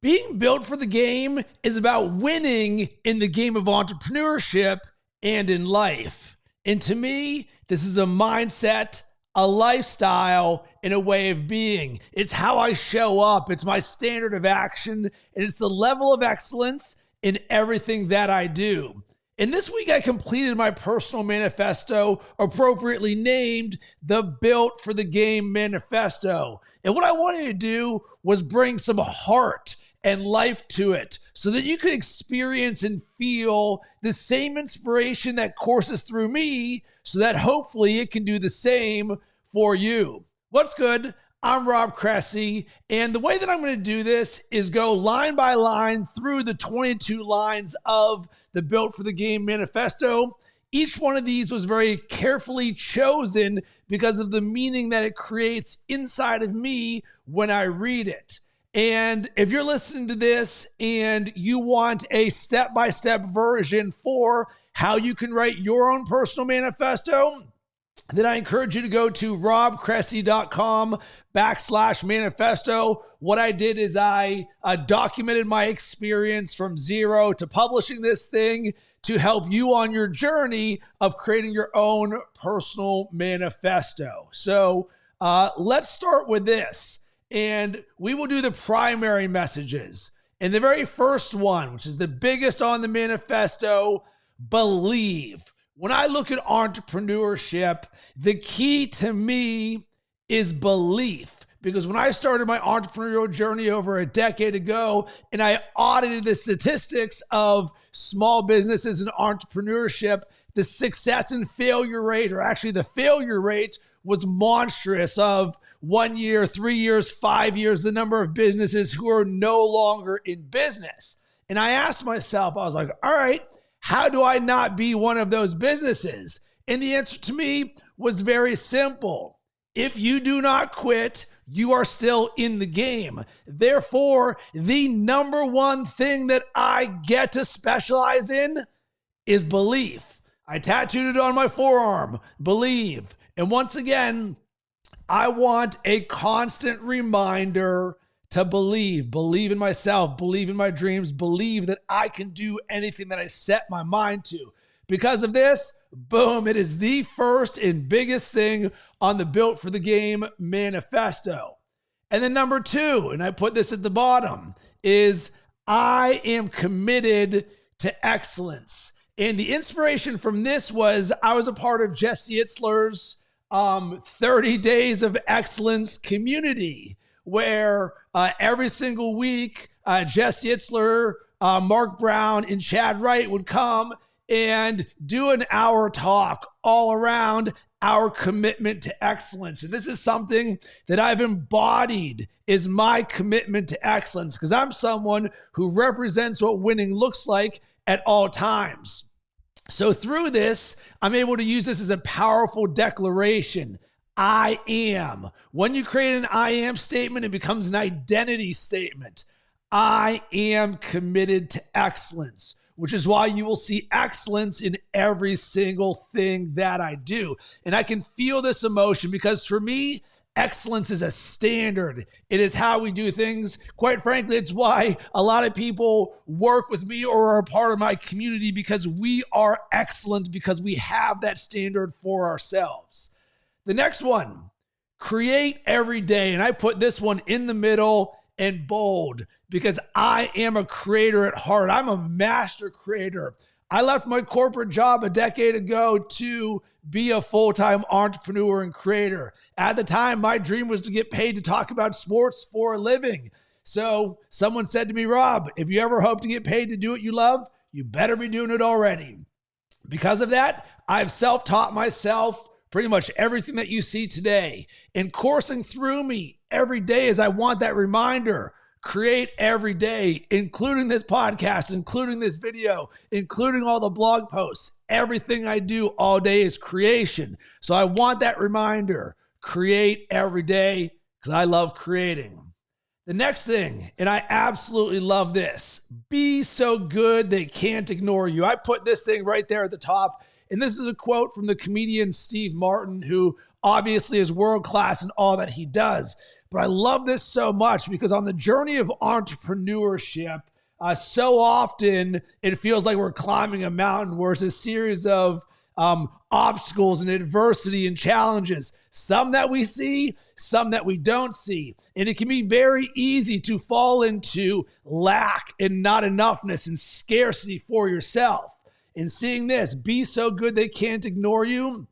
Being built for the game is about winning in the game of entrepreneurship and in life. And to me, this is a mindset, a lifestyle, and a way of being. It's how I show up. It's my standard of action, and it's the level of excellence in everything that I do. And this week, I completed my personal manifesto, appropriately named the Built for the Game Manifesto. And what I wanted to do was bring some heart and life to it so that you could experience and feel the same inspiration that courses through me so that hopefully it can do the same for you. What's good? I'm Rob Cressy, and the way that I'm going to do this is go line by line through the 22 lines of the Built for the Game Manifesto. Each one of these was very carefully chosen because of the meaning that it creates inside of me when I read it. And if you're listening to this and you want a step-by-step version for how you can write your own personal manifesto, then I encourage you to go to robcressy.com/manifesto. What I did is I documented my experience from zero to publishing this thing to help you on your journey of creating your own personal manifesto. So let's start with this. And we will do the primary messages. And the very first one, which is the biggest on the manifesto, believe. When I look at entrepreneurship, the key to me is belief. Because when I started my entrepreneurial journey over a decade ago, and I audited the statistics of small businesses and entrepreneurship, the success and failure rate, or actually the failure rate, was monstrous of 1 year, 3 years, 5 years, the number of businesses who are no longer in business. And I asked myself, I was like, all right, how do I not be one of those businesses? And the answer to me was very simple. If you do not quit, you are still in the game. Therefore, the number one thing that I get to specialize in is belief. I tattooed it on my forearm, believe. And once again, I want a constant reminder to believe in myself, believe in my dreams, believe that I can do anything that I set my mind to. Because of this, boom, it is the first and biggest thing on the Built for the Game Manifesto. And then number two, and I put this at the bottom, is I am committed to excellence. And the inspiration from this was I was a part of Jesse Itzler's 30 Days of Excellence community, where every single week, Jesse Itzler, Mark Brown, and Chad Wright would come and do an hour talk all around our commitment to excellence. And this is something that I've embodied is my commitment to excellence, because I'm someone who represents what winning looks like at all times. So through this, I'm able to use this as a powerful declaration. I am. When you create an I am statement, it becomes an identity statement. I am committed to excellence, which is why you will see excellence in every single thing that I do. And I can feel this emotion because for me, excellence is a standard. It is how we do things. Quite frankly, it's why a lot of people work with me or are a part of my community, because we are excellent, because we have that standard for ourselves. The next one, create every day. And I put this one in the middle and bold because I am a creator at heart. I'm a master creator. I left my corporate job a decade ago to be a full-time entrepreneur and creator. At the time, my dream was to get paid to talk about sports for a living. So someone said to me, Rob, if you ever hope to get paid to do what you love, you better be doing it already. Because of that, I've self-taught myself pretty much everything that you see today. And coursing through me every day as I want that reminder. Create every day, including this podcast, including this video, including all the blog posts. Everything I do all day is creation. So I want that reminder. Create every day because I love creating. The next thing, and I absolutely love this, be so good they can't ignore you. I put this thing right there at the top. And this is a quote from the comedian Steve Martin, who obviously is world-class in all that he does. But I love this so much because on the journey of entrepreneurship, so often it feels like we're climbing a mountain where it's a series of obstacles and adversity and challenges, some that we see, some that we don't see. And it can be very easy to fall into lack and not enoughness and scarcity for yourself. And seeing this, be so good they can't ignore you,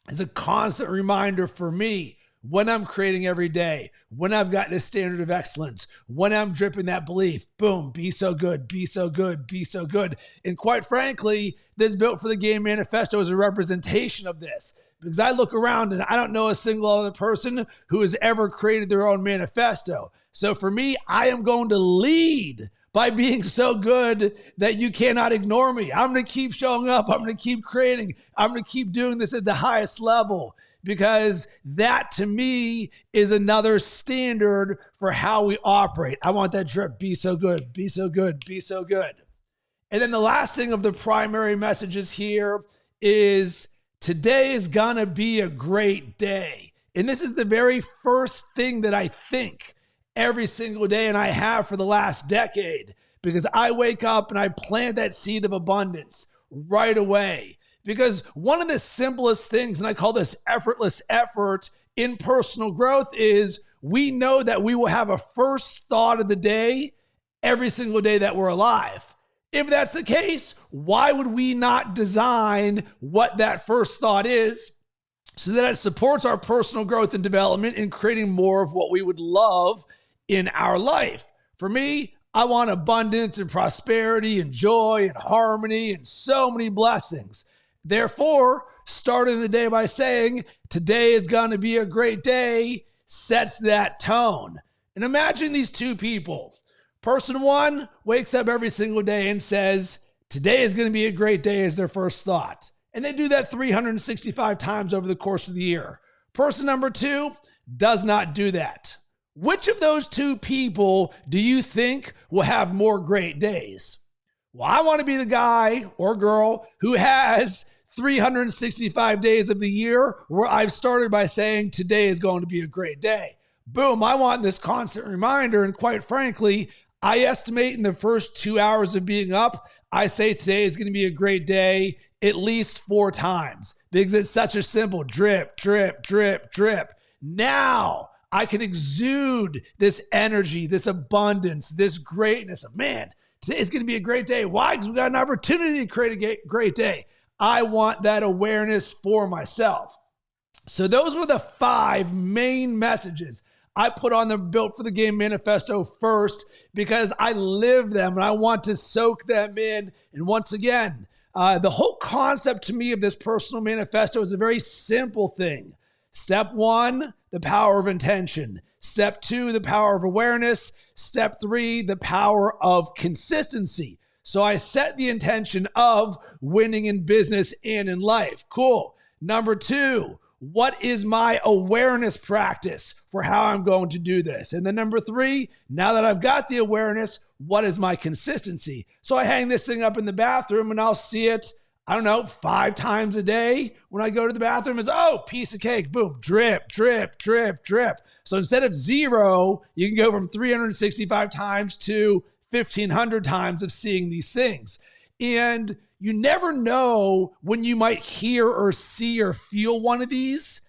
is a constant reminder for me when I'm creating every day, when I've got this standard of excellence, when I'm dripping that belief, boom, be so good, be so good, be so good. And quite frankly, this Built for the Game manifesto is a representation of this, because I look around and I don't know a single other person who has ever created their own manifesto. So for me, I am going to lead by being so good that you cannot ignore me. I'm going to keep showing up. I'm going to keep creating. I'm going to keep doing this at the highest level, because that to me is another standard for how we operate. I want that drip. Be so good, be so good, be so good. And then the last thing of the primary messages here is today is gonna be a great day. And this is the very first thing that I think every single day, and I have for the last decade, because I wake up and I plant that seed of abundance right away. Because one of the simplest things, and I call this effortless effort in personal growth, is we know that we will have a first thought of the day every single day that we're alive. If that's the case, why would we not design what that first thought is so that it supports our personal growth and development in creating more of what we would love in our life? For me, I want abundance and prosperity and joy and harmony and so many blessings. Therefore, starting the day by saying, today is going to be a great day, sets that tone. And imagine these two people. Person one wakes up every single day and says, today is going to be a great day as their first thought. And they do that 365 times over the course of the year. Person number two does not do that. Which of those two people do you think will have more great days? Well, I want to be the guy or girl who has 365 days of the year where I've started by saying today is going to be a great day. Boom, I want this constant reminder. And quite frankly, I estimate in the first 2 hours of being up, I say today is going to be a great day at least 4 times, because it's such a simple drip, drip, drip, drip. Now I can exude this energy, this abundance, this greatness of, man, today's going to be a great day. Why? Because we got an opportunity to create a great day. I want that awareness for myself. So those were the 5 main messages I put on the Built for the Game manifesto first, because I live them and I want to soak them in. And once again, the whole concept to me of this personal manifesto is a very simple thing. Step 1, the power of intention. Step 2, the power of awareness. Step 3, the power of consistency. So I set the intention of winning in business and in life. Cool. Number 2, what is my awareness practice for how I'm going to do this? And then number 3, now that I've got the awareness, what is my consistency? So I hang this thing up in the bathroom and I'll see it, 5 times a day. When I go to the bathroom, it's, piece of cake, boom, drip, drip, drip, drip. So instead of 0, you can go from 365 times to 1,500 times of seeing these things. And you never know when you might hear or see or feel one of these.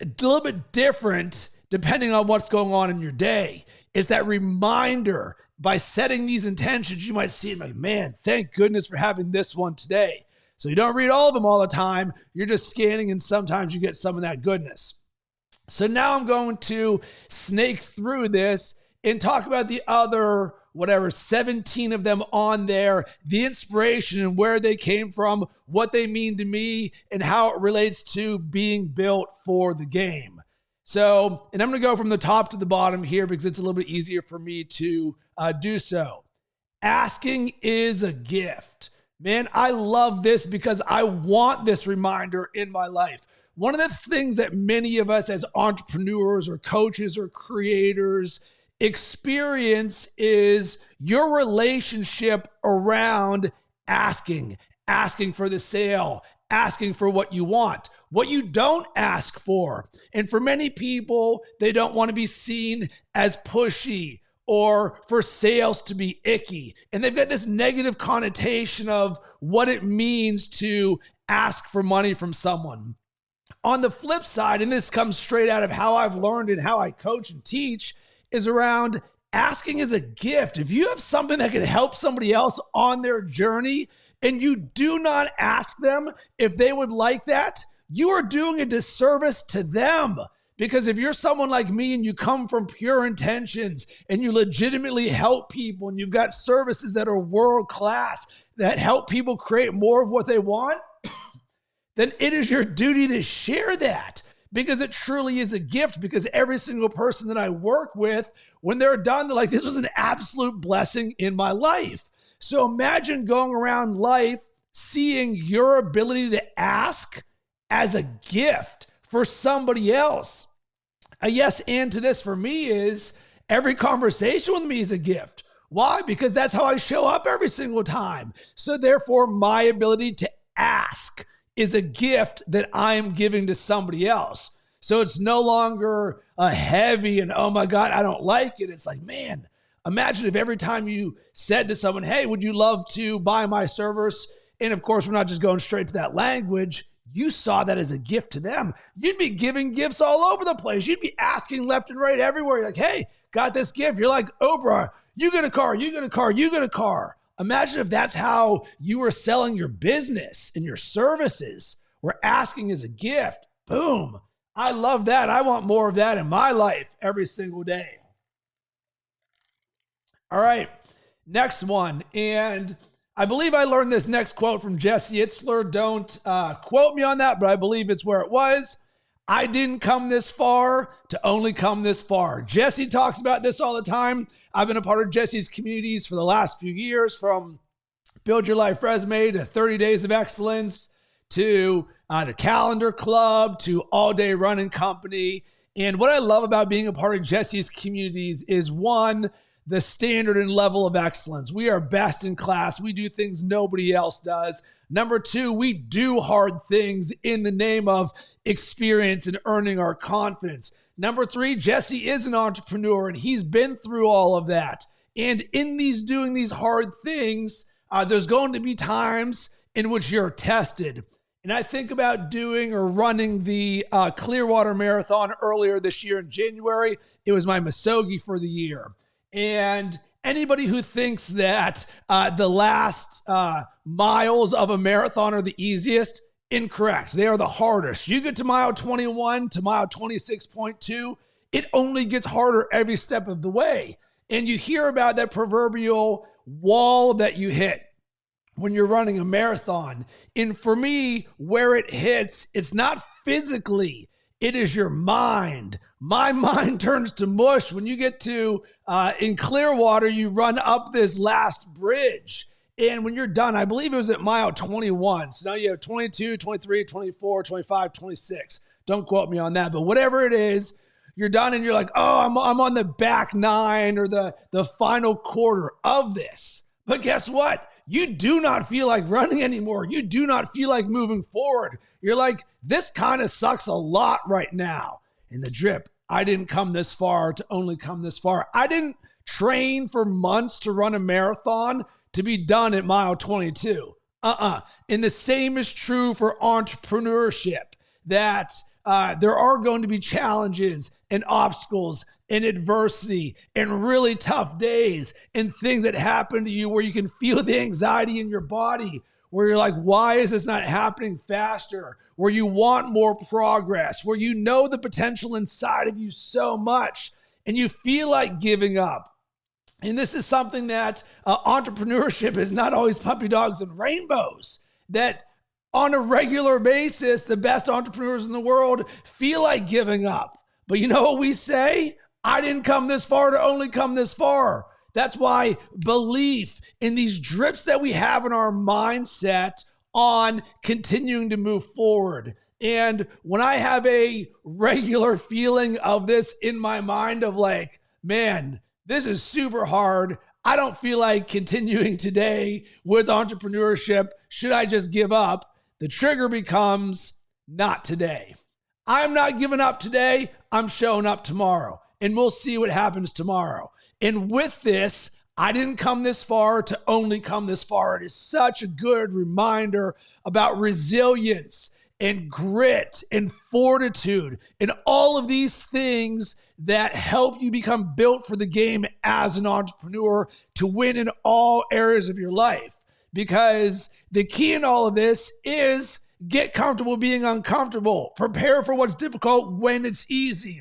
A little bit different depending on what's going on in your day. It's that reminder. By setting these intentions, you might see it like, man, thank goodness for having this one today. So you don't read all of them all the time. You're just scanning, and sometimes you get some of that goodness. So now I'm going to snake through this and talk about the other 17 of them on there, the inspiration and where they came from, what they mean to me, and how it relates to being built for the game. So, and I'm going to go from the top to the bottom here because it's a little bit easier for me to do so. Asking is a gift. Man, I love this because I want this reminder in my life. One of the things that many of us as entrepreneurs or coaches or creators experience is your relationship around asking for the sale, asking for what you want. what you don't ask for. And for many people, they don't want to be seen as pushy or for sales to be icky. And they've got this negative connotation of what it means to ask for money from someone. On the flip side, and this comes straight out of how I've learned and how I coach and teach, is around asking as a gift. If you have something that can help somebody else on their journey and you do not ask them if they would like that, you are doing a disservice to them. Because if you're someone like me and you come from pure intentions and you legitimately help people and you've got services that are world class that help people create more of what they want, then it is your duty to share that, because it truly is a gift. Because every single person that I work with, when they're done, they're like, this was an absolute blessing in my life. So imagine going around life seeing your ability to ask as a gift for somebody else. A yes and to this for me is every conversation with me is a gift. Why? Because that's how I show up every single time. So therefore, my ability to ask is a gift that I'm giving to somebody else. So it's no longer a heavy and, oh my God, I don't like it. It's like, man, imagine if every time you said to someone, hey, would you love to buy my service? And of course, we're not just going straight to that language. You saw that as a gift to them. You'd be giving gifts all over the place. You'd be asking left and right everywhere. You're like, hey, got this gift. You're like, Oprah, you get a car, you get a car, you get a car. Imagine if that's how you were selling your business and your services. We're asking as a gift. Boom. I love that. I want more of that in my life every single day. All right, next one. And I believe I learned this next quote from Jesse Itzler. Don't quote me on that, but I believe it's where it was. I didn't come this far to only come this far. Jesse talks about this all the time. I've been a part of Jesse's communities for the last few years, from Build Your Life Resume to 30 Days of Excellence to the Calendar Club to All Day Running Company. And what I love about being a part of Jesse's communities is, one, the standard and level of excellence. We are best in class. We do things nobody else does. Number two, we do hard things in the name of experience and earning our confidence. Number three, Jesse is an entrepreneur and he's been through all of that. And in doing these hard things, there's going to be times in which you're tested. And I think about doing or running the Clearwater Marathon earlier this year in January. It was my Muskogee for the year. And anybody who thinks that the last miles of a marathon are the easiest, incorrect. They are the hardest. You get to mile 21 to mile 26.2, it only gets harder every step of the way. And you hear about that proverbial wall that you hit when you're running a marathon. And for me, where it hits, it's not physically, it is your mind. My mind turns to mush when you get to, in Clearwater, you run up this last bridge. And when you're done, I believe it was at mile 21. So now you have 22, 23, 24, 25, 26. Don't quote me on that, but whatever it is, you're done and you're like, oh, I'm on the back nine or the final quarter of this. But guess what? You do not feel like running anymore. You do not feel like moving forward. You're like, this kind of sucks a lot right now. In the drip, I didn't come this far to only come this far. I didn't train for months to run a marathon to be done at mile 22. And the same is true for entrepreneurship, that there are going to be challenges and obstacles and adversity and really tough days and things that happen to you where you can feel the anxiety in your body, where you're like, why is this not happening faster? Where you want more progress, where you know the potential inside of you so much and you feel like giving up. And this is something that entrepreneurship is not always puppy dogs and rainbows, that on a regular basis, the best entrepreneurs in the world feel like giving up. But you know what we say? I didn't come this far to only come this far. That's why belief in these drips that we have in our mindset on continuing to move forward. And when I have a regular feeling of this in my mind of like, man, this is super hard. I don't feel like continuing today with entrepreneurship. Should I just give up? The trigger becomes, not today. I'm not giving up today. I'm showing up tomorrow, and we'll see what happens tomorrow. And with this, I didn't come this far to only come this far. It is such a good reminder about resilience and grit and fortitude and all of these things that help you become built for the game as an entrepreneur to win in all areas of your life. Because the key in all of this is get comfortable being uncomfortable. Prepare for what's difficult when it's easy.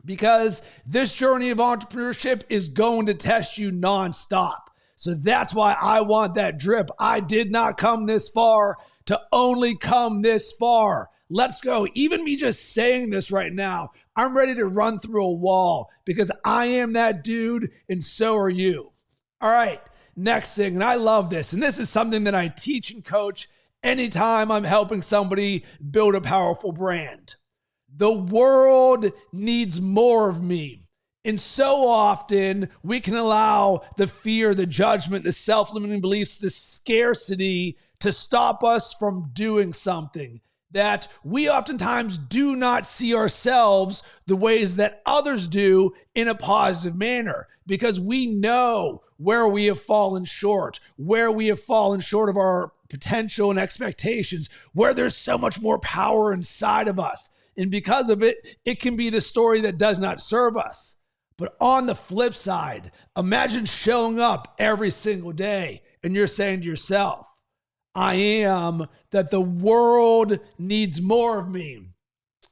Because this journey of entrepreneurship is going to test you nonstop. So that's why I want that drip. I did not come this far to only come this far. Let's go. Even me just saying this right now, I'm ready to run through a wall because I am that dude and so are you. All right, next thing, and I love this, and this is something that I teach and coach anytime I'm helping somebody build a powerful brand. The world needs more of me. And so often we can allow the fear, the judgment, the self-limiting beliefs, the scarcity to stop us from doing something. That we oftentimes do not see ourselves the ways that others do in a positive manner because we know where we have fallen short of our potential and expectations, where there's so much more power inside of us. And because of it, it can be the story that does not serve us. But on the flip side, imagine showing up every single day and you're saying to yourself, I am that the world needs more of me.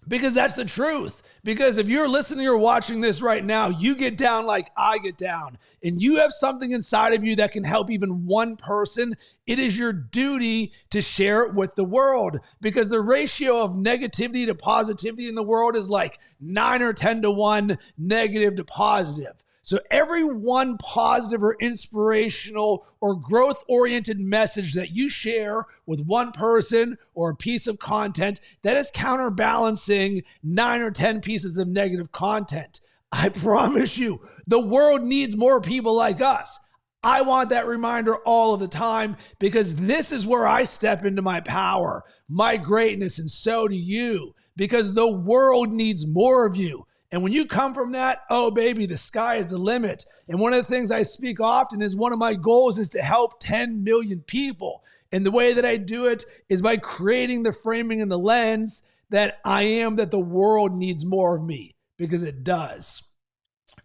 Because that's the truth. Because if you're listening or watching this right now, you get down like I get down, and you have something inside of you that can help even one person, it is your duty to share it with the world. Because the ratio of negativity to positivity in the world is like 9 or 10 to 1 negative to positive. So every one positive or inspirational or growth-oriented message that you share with one person or a piece of content, that is counterbalancing 9 or 10 pieces of negative content. I promise you, the world needs more people like us. I want that reminder all of the time because this is where I step into my power, my greatness, and so do you, because the world needs more of you. And when you come from that, oh baby, the sky is the limit. And one of the things I speak often is one of my goals is to help 10 million people. And the way that I do it is by creating the framing and the lens that I am that the world needs more of me, because it does.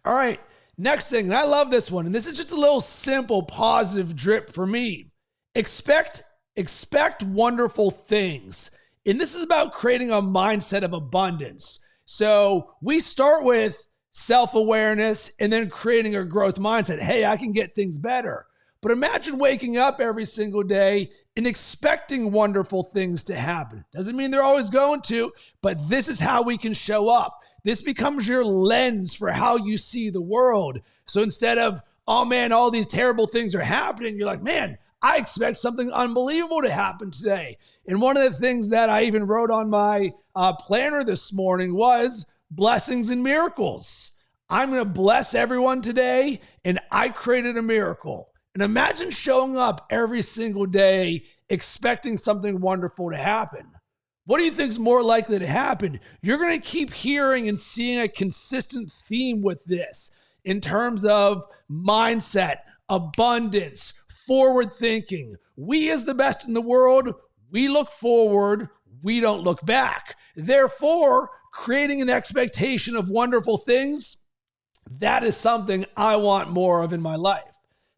All right, next thing, and I love this one, and this is just a little simple positive drip for me. Expect wonderful things. And this is about creating a mindset of abundance. So we start with self-awareness and then creating a growth mindset. Hey, I can get things better. But imagine waking up every single day and expecting wonderful things to happen. Doesn't mean they're always going to, but this is how we can show up. This becomes your lens for how you see the world. So instead of, oh man, all these terrible things are happening, you're like, man, I expect something unbelievable to happen today. And one of the things that I even wrote on my planner this morning was blessings and miracles. I'm going to bless everyone today, and I created a miracle. And imagine showing up every single day expecting something wonderful to happen. What do you think is more likely to happen? You're going to keep hearing and seeing a consistent theme with this in terms of mindset, abundance, forward thinking. We as the best in the world, we look forward, we don't look back. Therefore, creating an expectation of wonderful things, that is something I want more of in my life.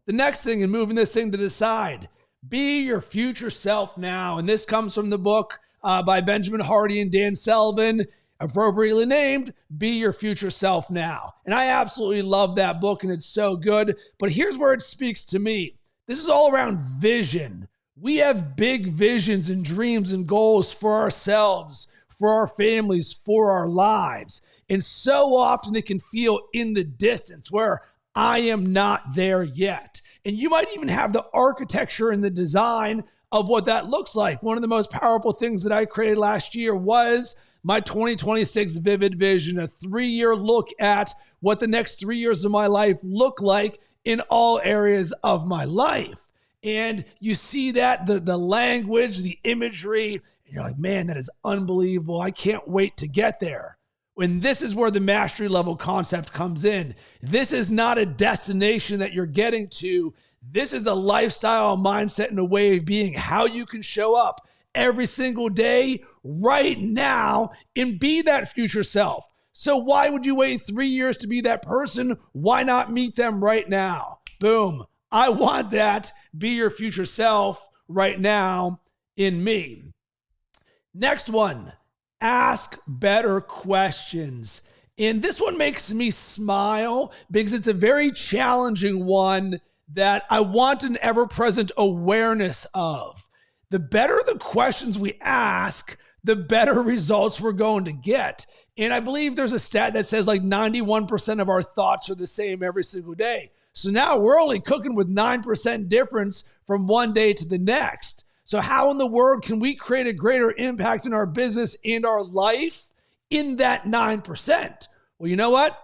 The next thing, and moving this thing to the side, be your future self now. And this comes from the book by Benjamin Hardy and Dan Sullivan, appropriately named, Be Your Future Self Now. And I absolutely love that book, and it's so good. But here's where it speaks to me. This is all around vision. We have big visions and dreams and goals for ourselves, for our families, for our lives. And so often it can feel in the distance where I am not there yet. And you might even have the architecture and the design of what that looks like. One of the most powerful things that I created last year was my 2026 Vivid Vision, a 3-year look at what the next 3 years of my life look like in all areas of my life. And you see that the language, the imagery, And you're like, man, that is unbelievable. I can't wait to get there. When this is where the mastery level concept comes in. This is not a destination that you're getting to. This is a lifestyle, a mindset, and a way of being, how you can show up every single day right now and be that future self. So why would you wait 3 years to be that person? Why not meet them right now? Boom. I want that. Be your future self right now in me. Next one, ask better questions. And this one makes me smile because it's a very challenging one that I want an ever-present awareness of. The better the questions we ask, the better results we're going to get. And I believe there's a stat that says like 91% of our thoughts are the same every single day. So now we're only cooking with 9% difference from one day to the next. So how in the world can we create a greater impact in our business and our life in that 9%? Well, you know what?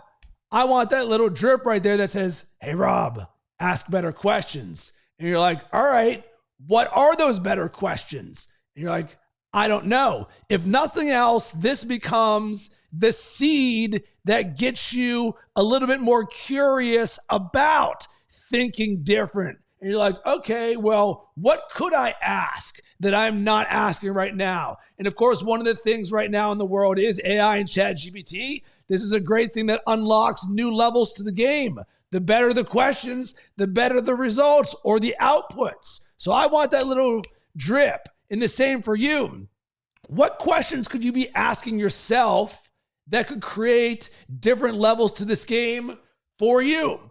I want that little drip right there that says, hey, Rob, ask better questions. And you're like, all right, what are those better questions? And you're like, I don't know. If nothing else, this becomes the seed that gets you a little bit more curious about thinking different. And you're like, okay, well, what could I ask that I'm not asking right now? And of course, one of the things right now in the world is AI and ChatGPT. This is a great thing that unlocks new levels to the game. The better the questions, the better the results or the outputs. So I want that little drip. And the same for you. What questions could you be asking yourself that could create different levels to this game for you?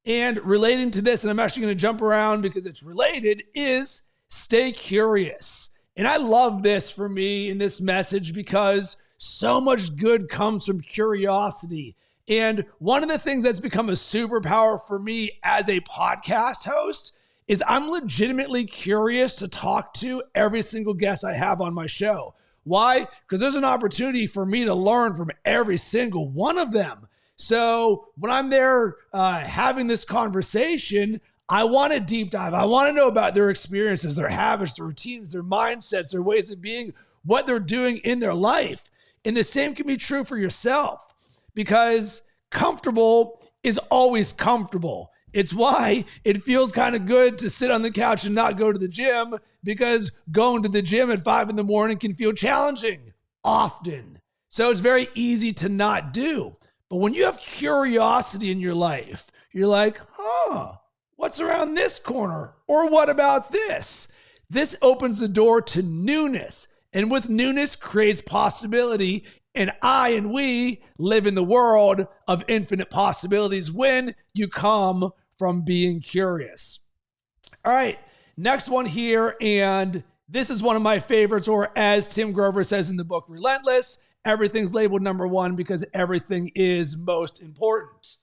And relating to this, and I'm actually going to jump around because it's related, is stay curious. And I love this for me in this message because so much good comes from curiosity. And one of the things that's become a superpower for me as a podcast host is I'm legitimately curious to talk to every single guest I have on my show. Why? Because there's an opportunity for me to learn from every single one of them. So when I'm there having this conversation, I want to deep dive. I want to know about their experiences, their habits, their routines, their mindsets, their ways of being, what they're doing in their life. And the same can be true for yourself because comfortable is always comfortable. It's why it feels kind of good to sit on the couch and not go to the gym, because going to the gym at 5 a.m. can feel challenging often. So it's very easy to not do. But when you have curiosity in your life, you're like, what's around this corner? Or what about this? This opens the door to newness. And with newness creates possibility. And I and we live in the world of infinite possibilities when you come from being curious. All right, next one here. And this is one of my favorites, or as Tim Grover says in the book, Relentless, everything's labeled number one because everything is most important.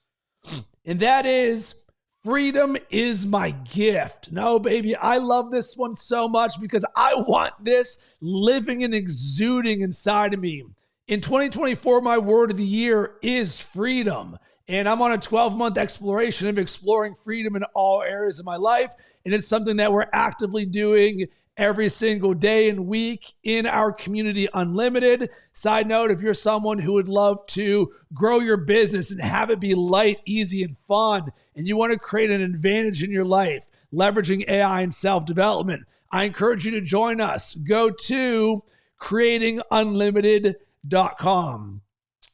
And that is, freedom is my gift. No, baby, I love this one so much because I want this living and exuding inside of me. In 2024, my word of the year is freedom. And I'm on a 12-month exploration of exploring freedom in all areas of my life. And it's something that we're actively doing every single day and week in our community Unlimited. Side note, if you're someone who would love to grow your business and have it be light, easy, and fun, and you want to create an advantage in your life, leveraging AI and self-development, I encourage you to join us. Go to creatingunlimited.com.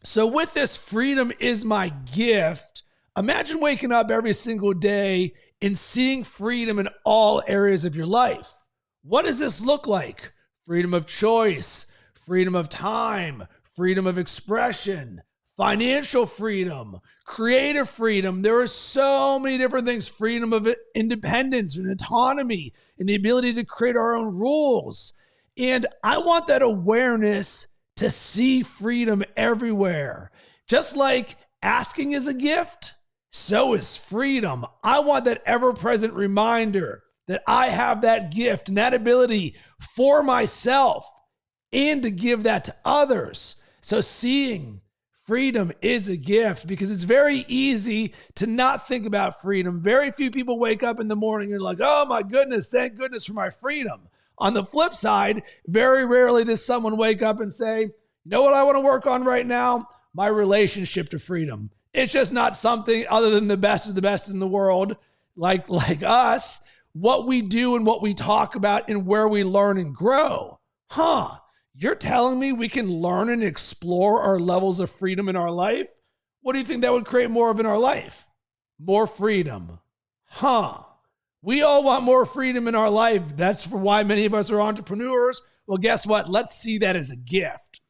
So with this freedom is my gift, imagine waking up every single day and seeing freedom in all areas of your life. What does this look like? Freedom of choice, freedom of time, freedom of expression, financial freedom, creative freedom. There are so many different things. Freedom of independence and autonomy and the ability to create our own rules. And I want that awareness to see freedom everywhere. Just like asking is a gift, so is freedom. I want that ever-present reminder that I have that gift and that ability for myself and to give that to others. So seeing freedom is a gift because it's very easy to not think about freedom. Very few people wake up in the morning and are like, oh my goodness, thank goodness for my freedom. On the flip side, very rarely does someone wake up and say, you know what I want to work on right now? My relationship to freedom. It's just not something other than the best of the best in the world, like us, what we do and what we talk about and where we learn and grow. You're telling me we can learn and explore our levels of freedom in our life? What do you think that would create more of in our life? More freedom. We all want more freedom in our life. That's for why many of us are entrepreneurs. Well, guess what? Let's see that as a gift.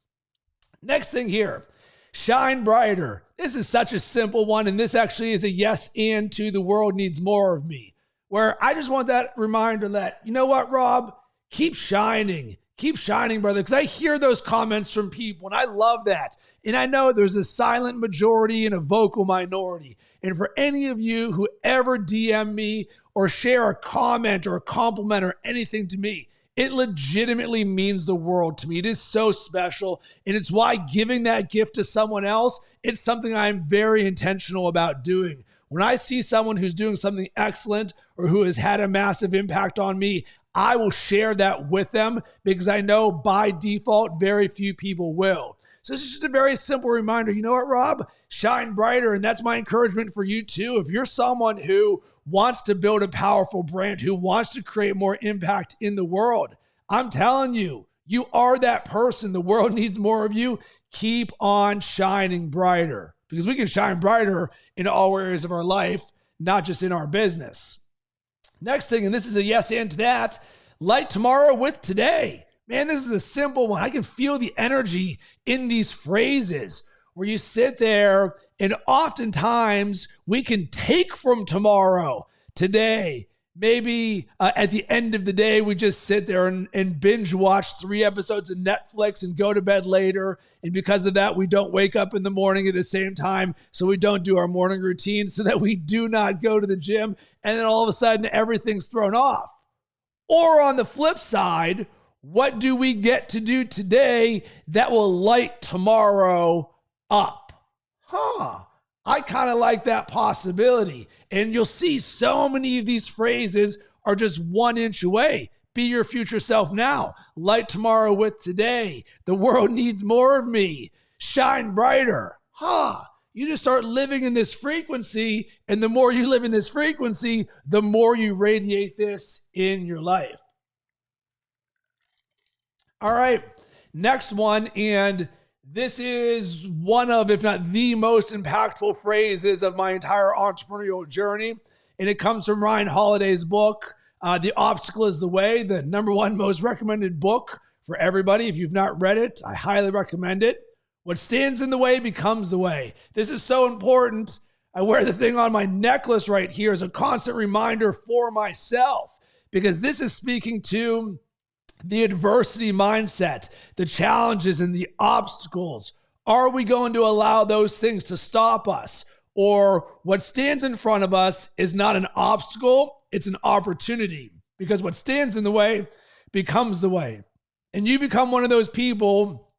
Next thing here, shine brighter. This is such a simple one, and this actually is a yes and to the world needs more of me, where I just want that reminder that, you know what, Rob? Keep shining. Keep shining, brother, because I hear those comments from people, and I love that. And I know there's a silent majority and a vocal minority. And for any of you who ever DM me or share a comment or a compliment or anything to me, it legitimately means the world to me. It is so special. And it's why giving that gift to someone else, it's something I'm very intentional about doing. When I see someone who's doing something excellent or who has had a massive impact on me, I will share that with them because I know by default, very few people will. So it's just a very simple reminder. You know what, Rob? Shine brighter. And that's my encouragement for you too. If you're someone who wants to build a powerful brand, who wants to create more impact in the world, I'm telling you, you are that person. The world needs more of you. Keep on shining brighter because we can shine brighter in all areas of our life, not just in our business. Next thing, and this is a yes and to that, light tomorrow with today. Man, this is a simple one. I can feel the energy in these phrases where you sit there and oftentimes we can take from tomorrow, today. Maybe at the end of the day, we just sit there and binge watch 3 episodes of Netflix and go to bed later. And because of that, we don't wake up in the morning at the same time. So we don't do our morning routine so that we do not go to the gym. And then all of a sudden, everything's thrown off. Or on the flip side, what do we get to do today that will light tomorrow up? I kind of like that possibility. And you'll see so many of these phrases are just 1 inch away. Be your future self now. Light tomorrow with today. The world needs more of me. Shine brighter. You just start living in this frequency. And the more you live in this frequency, the more you radiate this in your life. All right, next one. And this is one of, if not the most impactful phrases of my entire entrepreneurial journey. And it comes from Ryan Holiday's book, The Obstacle is the Way, the #1 most recommended book for everybody. If you've not read it, I highly recommend it. What stands in the way becomes the way. This is so important. I wear the thing on my necklace right here as a constant reminder for myself, because this is speaking to the adversity mindset, the challenges and the obstacles. Are we going to allow those things to stop us? Or what stands in front of us is not an obstacle, it's an opportunity. Because what stands in the way becomes the way. And you become one of those people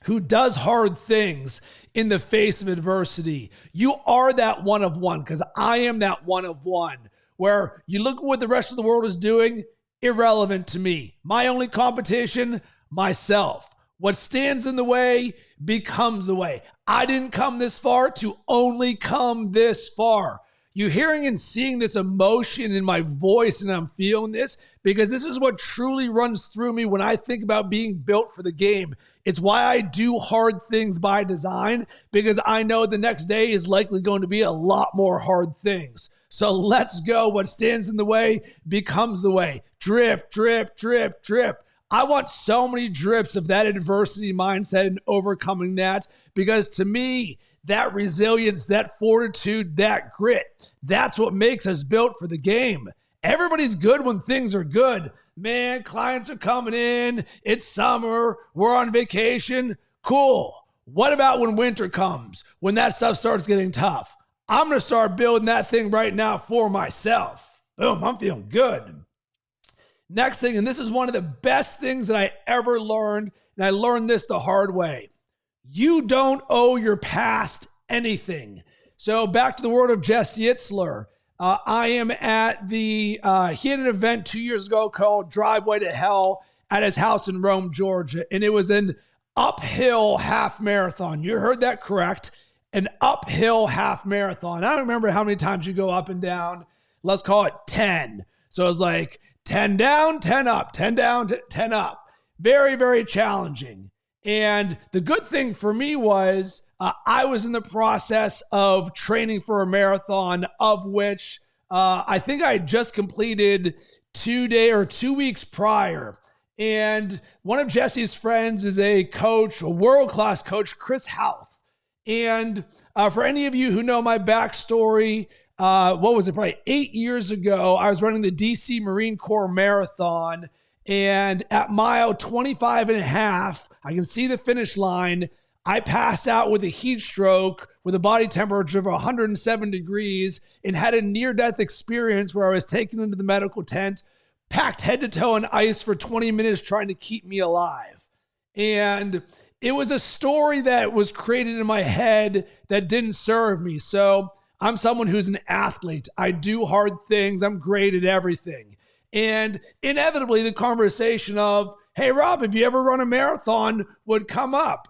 who does hard things in the face of adversity. You are that one of one, because I am that one of one, where you look at what the rest of the world is doing, irrelevant to me. My only competition, myself. What stands in the way becomes the way. I didn't come this far to only come this far. You're hearing and seeing this emotion in my voice, and I'm feeling this because this is what truly runs through me when I think about being built for the game. It's why I do hard things by design, because I know the next day is likely going to be a lot more hard things. So let's go. What stands in the way becomes the way. Drip, drip, drip, drip. I want so many drips of that adversity mindset and overcoming that, because to me, that resilience, that fortitude, that grit, that's what makes us built for the game. Everybody's good when things are good. Man, clients are coming in. It's summer. We're on vacation. Cool. What about when winter comes? When that stuff starts getting tough? I'm going to start building that thing right now for myself. Boom, I'm feeling good. Next thing, and this is one of the best things that I ever learned, and I learned this the hard way. You don't owe your past anything. So back to the word of Jesse Itzler. I am at he had an event 2 years ago called Driveway to Hell at his house in Rome, Georgia. And it was an uphill half marathon. You heard that correct. An uphill half marathon. I don't remember how many times you go up and down. Let's call it 10. So it was like 10 down, 10 up, 10 down, 10 up. Very, very challenging. And the good thing for me was I was in the process of training for a marathon, of which I think I had just completed 2 weeks prior. And one of Jesse's friends is a coach, a world-class coach, Chris Houth. And for any of you who know my backstory, probably 8 years ago, I was running the DC Marine Corps Marathon. And at mile 25 and a half, I can see the finish line. I passed out with a heat stroke with a body temperature of 107 degrees and had a near-death experience where I was taken into the medical tent, packed head to toe in ice for 20 minutes trying to keep me alive. And it was a story that was created in my head that didn't serve me. So I'm someone who's an athlete. I do hard things. I'm great at everything. And inevitably the conversation of, hey, Rob, have you ever run a marathon would come up.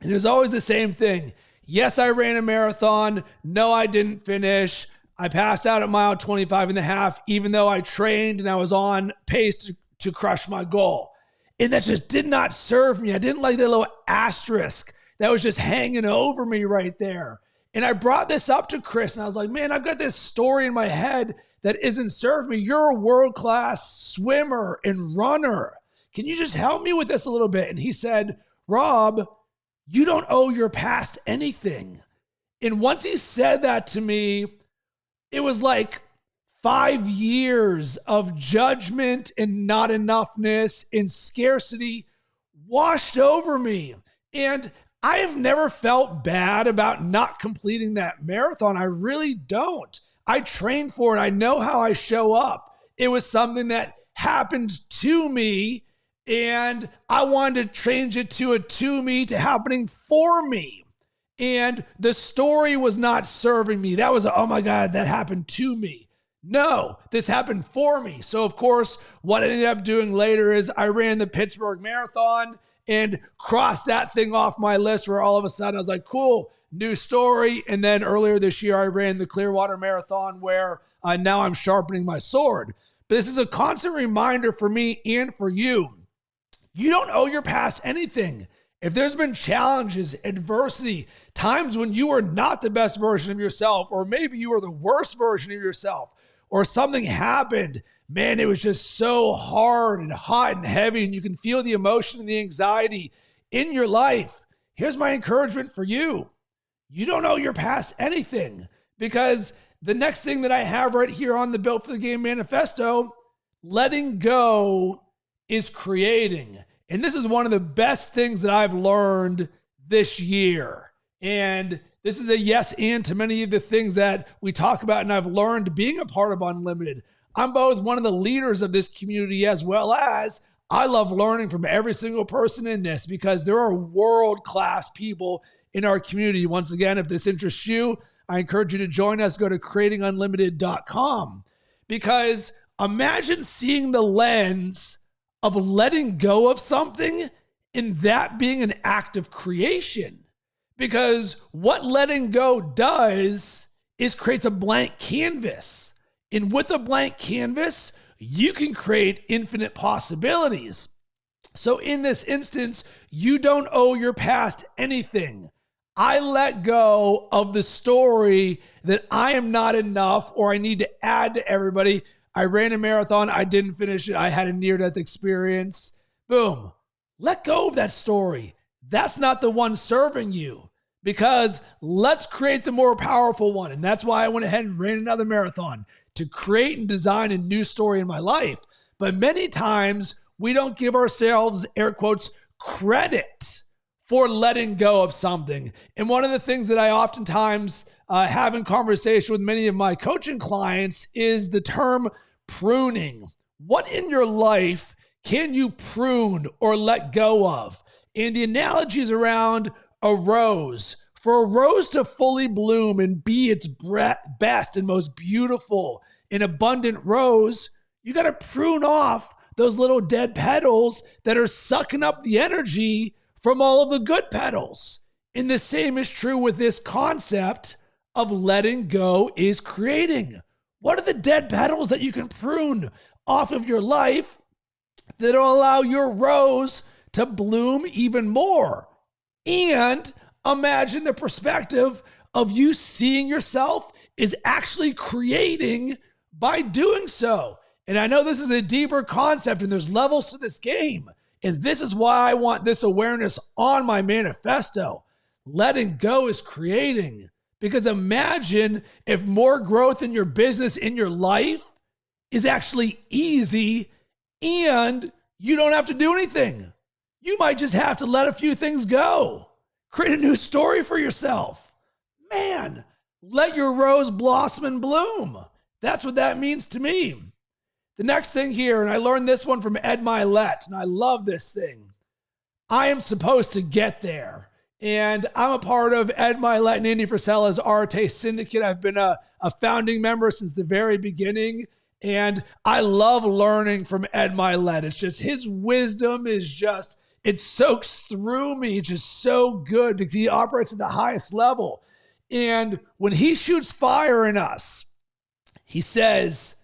And it was always the same thing. Yes, I ran a marathon. No, I didn't finish. I passed out at mile 25 and a half, even though I trained and I was on pace to crush my goal. And that just did not serve me. I didn't like that little asterisk that was just hanging over me right there. And I brought this up to Chris and I was like, man, I've got this story in my head that isn't serving me. You're a world-class swimmer and runner. Can you just help me with this a little bit? And he said, Rob, you don't owe your past anything. And once he said that to me, it was like 5 years of judgment and not enoughness and scarcity washed over me. And I have never felt bad about not completing that marathon. I really don't. I trained for it. I know how I show up. It was something that happened to me, and I wanted to change it to me to happening for me. And the story was not serving me. That was, oh my God, that happened to me. No, this happened for me. So of course, what I ended up doing later is I ran the Pittsburgh Marathon and crossed that thing off my list where all of a sudden I was like, cool, new story. And then earlier this year, I ran the Clearwater Marathon where now I'm sharpening my sword. But this is a constant reminder for me and for you. You don't owe your past anything. If there's been challenges, adversity, times when you were not the best version of yourself, or maybe you were the worst version of yourself, or something happened, man, it was just so hard and hot and heavy, and you can feel the emotion and the anxiety in your life. Here's my encouragement for you. You don't owe your past anything, because the next thing that I have right here on the Built for the Game Manifesto, letting go is creating. And this is one of the best things that I've learned this year. And this is a yes and to many of the things that we talk about and I've learned being a part of Unlimited. I'm both one of the leaders of this community as well as I love learning from every single person in this, because there are world-class people in our community. Once again, if this interests you, I encourage you to join us. Go to creatingunlimited.com, because imagine seeing the lens of letting go of something and that being an act of creation. Because what letting go does is creates a blank canvas. And with a blank canvas, you can create infinite possibilities. So in this instance, you don't owe your past anything. I let go of the story that I am not enough or I need to add to everybody. I ran a marathon. I didn't finish it. I had a near-death experience. Boom. Let go of that story. That's not the one serving you, because let's create the more powerful one. And that's why I went ahead and ran another marathon, to create and design a new story in my life. But many times we don't give ourselves, air quotes, credit for letting go of something. And one of the things that I oftentimes have in conversation with many of my coaching clients is the term pruning. What in your life can you prune or let go of? And the analogy is around a rose. For a rose to fully bloom and be its best and most beautiful and abundant rose, you got to prune off those little dead petals that are sucking up the energy from all of the good petals. And the same is true with this concept of letting go is creating. What are the dead petals that you can prune off of your life that'll allow your rose to bloom even more? And imagine the perspective of you seeing yourself is actually creating by doing so. And I know this is a deeper concept and there's levels to this game. And this is why I want this awareness on my manifesto. Letting go is creating. Because imagine if more growth in your business, in your life, is actually easy and you don't have to do anything. You might just have to let a few things go. Create a new story for yourself. Man, let your rose blossom and bloom. That's what that means to me. The next thing here, and I learned this one from Ed Milet, and I love this thing. I am supposed to get there. And I'm a part of Ed Milet and Andy Frisella's Arte Syndicate. I've been a founding member since the very beginning. And I love learning from Ed Milet. It's just his wisdom is just, it soaks through me. It's just so good because he operates at the highest level. And when he shoots fire in us, he says,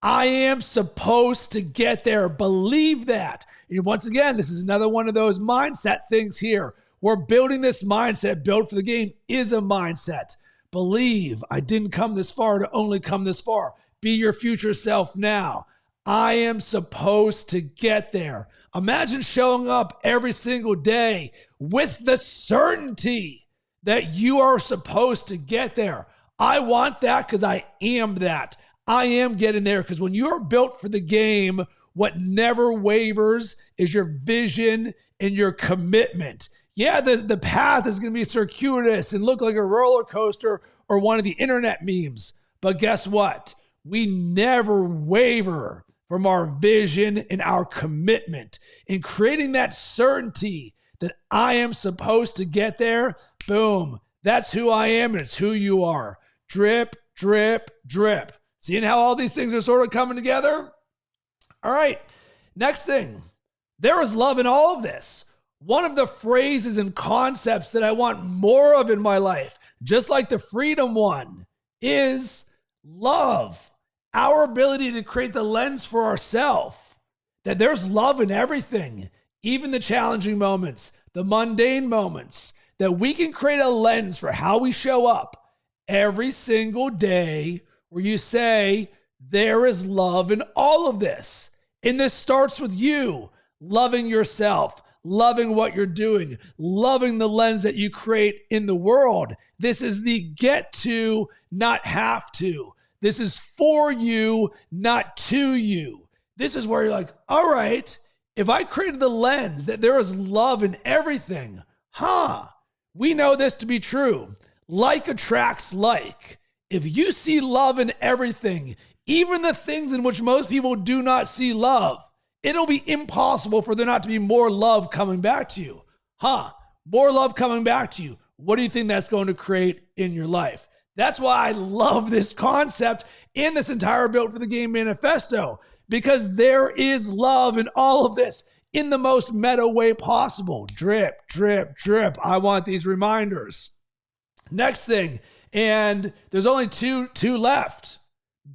I am supposed to get there. Believe that. And once again, this is another one of those mindset things here. We're building this mindset. Built for the game is a mindset. Believe I didn't come this far to only come this far. Be your future self now. I am supposed to get there. Imagine showing up every single day with the certainty that you are supposed to get there. I want that because I am that. I am getting there because when you're built for the game, what never wavers is your vision and your commitment. Yeah, the path is going to be circuitous and look like a roller coaster or one of the internet memes. But guess what? We never waver from our vision and our commitment in creating that certainty that I am supposed to get there. Boom. That's who I am and it's who you are. Drip, drip, drip. Seeing how all these things are sort of coming together? All right. Next thing. There is love in all of this. One of the phrases and concepts that I want more of in my life, just like the freedom one, is love. Our ability to create the lens for ourselves, that there's love in everything, even the challenging moments, the mundane moments, that we can create a lens for how we show up every single day where you say, there is love in all of this. And this starts with you loving yourself, loving what you're doing, loving the lens that you create in the world. This is the get to, not have to. This is for you, not to you. This is where you're like, all right, if I created the lens that there is love in everything, we know this to be true. Like attracts like. If you see love in everything, even the things in which most people do not see love, it'll be impossible for there not to be more love coming back to you. More love coming back to you. What do you think that's going to create in your life? That's why I love this concept and this entire Built for the Game manifesto, because there is love in all of this in the most meta way possible. Drip, drip, drip. I want these reminders. Next thing, and there's only two left.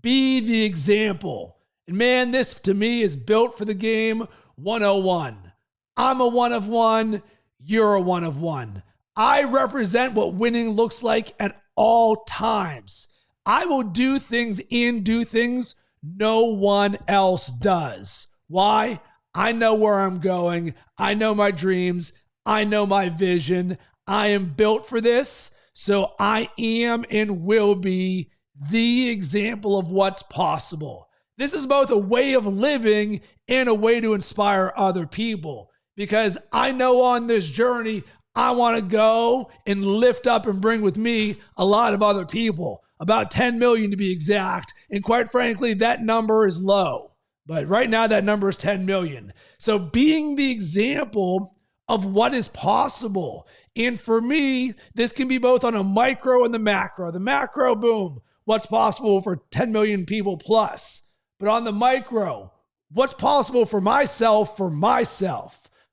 Be the example. And man, this to me is Built for the Game 101. I'm a one of one. You're a one of one. I represent what winning looks like at all times. I will do things and do things no one else does. Why? I know where I'm going. I know my dreams. I know my vision. I am built for this. So I am and will be the example of what's possible. This is both a way of living and a way to inspire other people, because I know on this journey, I want to go and lift up and bring with me a lot of other people, about 10 million to be exact. And quite frankly, that number is low. But right now that number is 10 million. So being the example of what is possible. And for me, this can be both on a micro and the macro. The macro, boom, what's possible for 10 million people plus. But on the micro, what's possible for myself,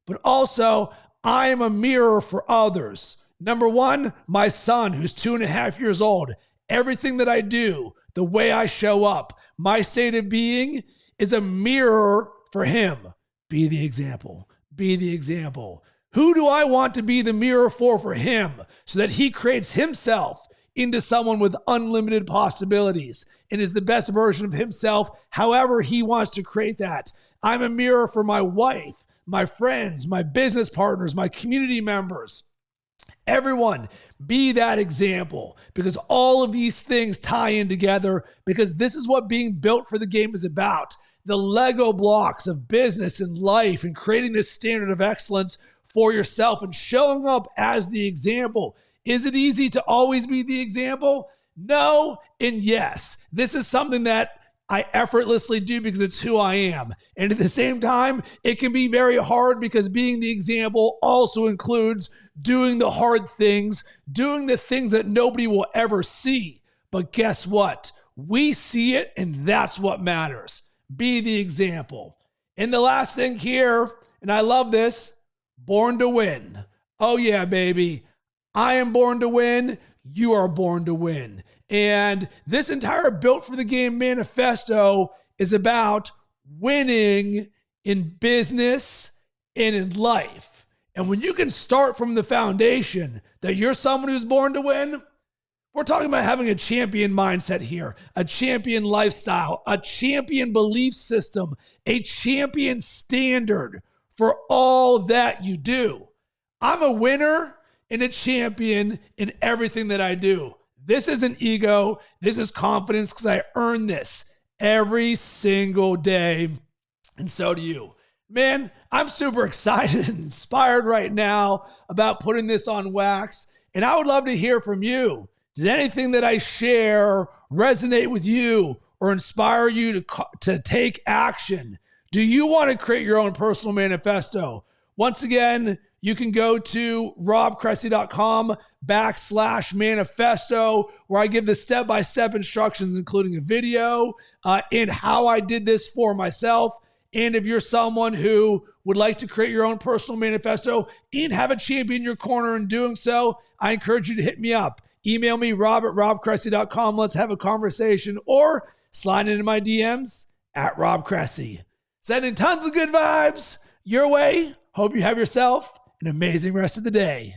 but also I am a mirror for others. Number one, my son, who's 2.5 years old. Everything that I do, the way I show up, my state of being is a mirror for him. Be the example. Be the example. Who do I want to be the mirror for him so that he creates himself into someone with unlimited possibilities and is the best version of himself, however he wants to create that? I'm a mirror for my wife, my friends, my business partners, my community members. Everyone, be that example, because all of these things tie in together, because this is what being built for the game is about. The Lego blocks of business and life and creating this standard of excellence for yourself and showing up as the example. Is it easy to always be the example? No and yes. This is something that I effortlessly do because it's who I am. And at the same time, it can be very hard because being the example also includes doing the hard things, doing the things that nobody will ever see. But guess what? We see it, and that's what matters. Be the example. And the last thing here, and I love this, born to win. Oh yeah, baby. I am born to win. You are born to win. And this entire Built for the Game manifesto is about winning in business and in life. And when you can start from the foundation that you're someone who's born to win, we're talking about having a champion mindset here, a champion lifestyle, a champion belief system, a champion standard for all that you do. I'm a winner and a champion in everything that I do. This isn't ego. This is confidence because I earn this every single day. And so do you. Man, I'm super excited and inspired right now about putting this on wax. And I would love to hear from you. Did anything that I share resonate with you or inspire you to take action? Do you want to create your own personal manifesto? Once again, you can go to robcressy.com/manifesto, where I give the step-by-step instructions, including a video and how I did this for myself. And if you're someone who would like to create your own personal manifesto and have a champion in your corner in doing so, I encourage you to hit me up. Email me, rob@robcressy.com. Let's have a conversation, or slide into my DMs at Rob Cressy. Sending tons of good vibes your way. Hope you have yourself an amazing rest of the day.